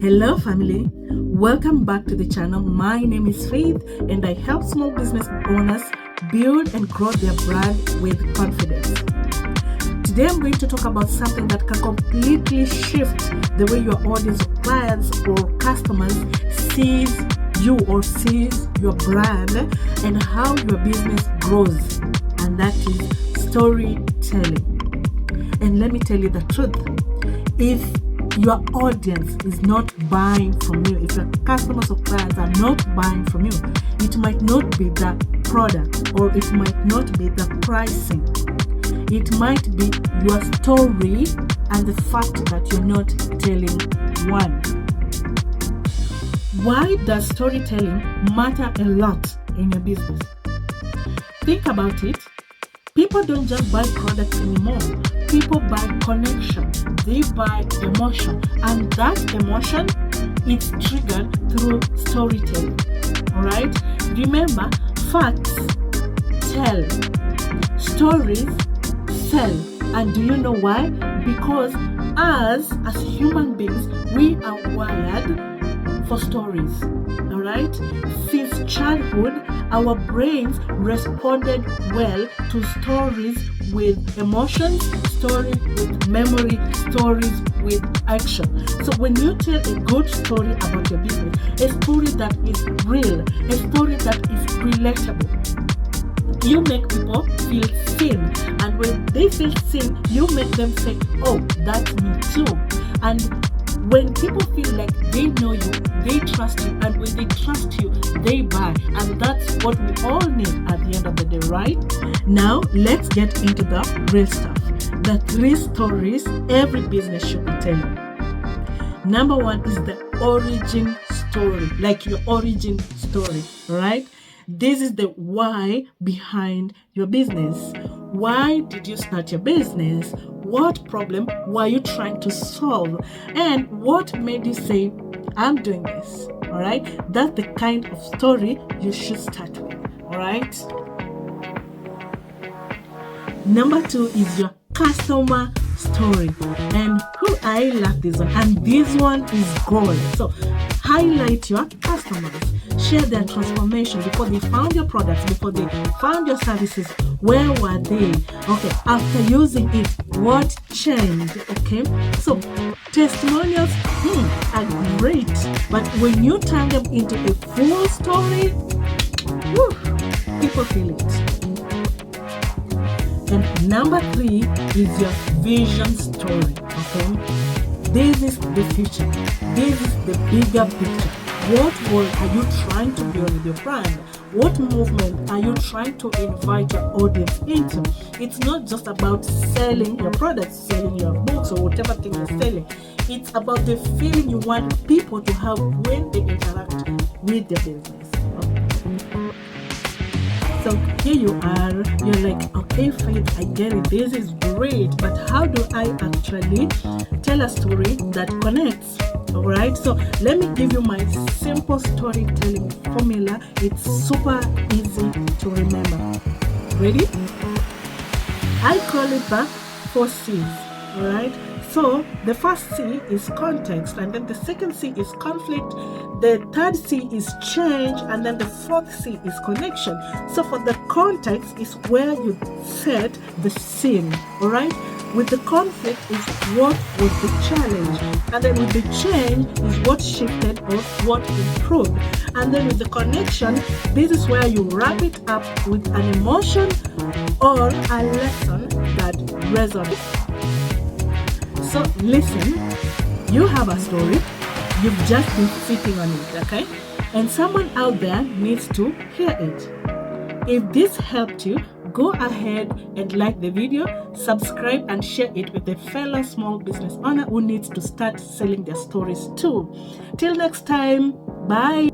Hello family, welcome back to the channel. My name is Faith and I help small business owners build and grow their brand with confidence. Today I'm going to talk about something that can completely shift the way your audience of clients or customers sees you or sees your brand and how your business grows, and that is storytelling. And let me tell you the truth, if your audience is not buying from you, if your customers or clients are not buying from you, it might not be the product or it might not be the pricing. It might be your story and the fact that you're not telling one. Why does storytelling matter a lot in your business? Think about it. People don't just buy products anymore. People buy connection. They buy emotion. And that emotion is triggered through storytelling. Alright? Remember, facts tell. Stories sell. And do you know why? Because as human beings, we are wired for stories. Alright? Since childhood, our brains responded well to stories with emotions, stories with memory, stories with action. So when you tell a good story about your business, a story that is real, a story that is relatable, you make people feel seen. And when they feel seen, you make them say, oh, that's me too. And when people feel like they know you, they trust you, and when they trust you, they buy. And that's what we all need at the end of the day, right? Now, let's get into the real stuff. The 3 stories every business should be telling. Number 1 is the origin story, like your origin story, right? This is the why behind your business. Why did you start your business? What problem were you trying to solve? And what made you say, I'm doing this? All right? That's the kind of story you should start with. All right? Number 2 is your customer story. And I love this one. And this one is gold. So highlight your customers. Share their transformation before they found your products, before they found your services. Where were they? Okay, after using it, what changed? Okay, so testimonials are great, but when you turn them into a full story, people feel it. And number 3 is your vision story. Okay, this is the future. This is the bigger picture. What world are you trying to build with your brand? What movement are you trying to invite your audience into? It's not just about selling your products, selling your books, or whatever thing you're selling. It's about the feeling you want people to have when they interact with your business. Okay. So here you are, you're like, okay, Faith, I get it, this is great, but how do I actually tell a story that connects? Alright, so let me give you my simple storytelling formula. It's super easy to remember. Ready? I call it the 4 C's. Alright, so the first C is context, and then the second C is conflict, the third C is change, and then the fourth C is connection. So for the context is where you set the scene. Alright, with the conflict is what was the challenge, and then with the change is what shifted or what improved, and then with the connection, this is where you wrap it up with an emotion or a lesson that resonates. So listen, you have a story, you've just been sitting on it, okay? And someone out there needs to hear it. If this helped you, go ahead and like the video, subscribe, and share it with a fellow small business owner who needs to start selling their stories too. Till next time, bye.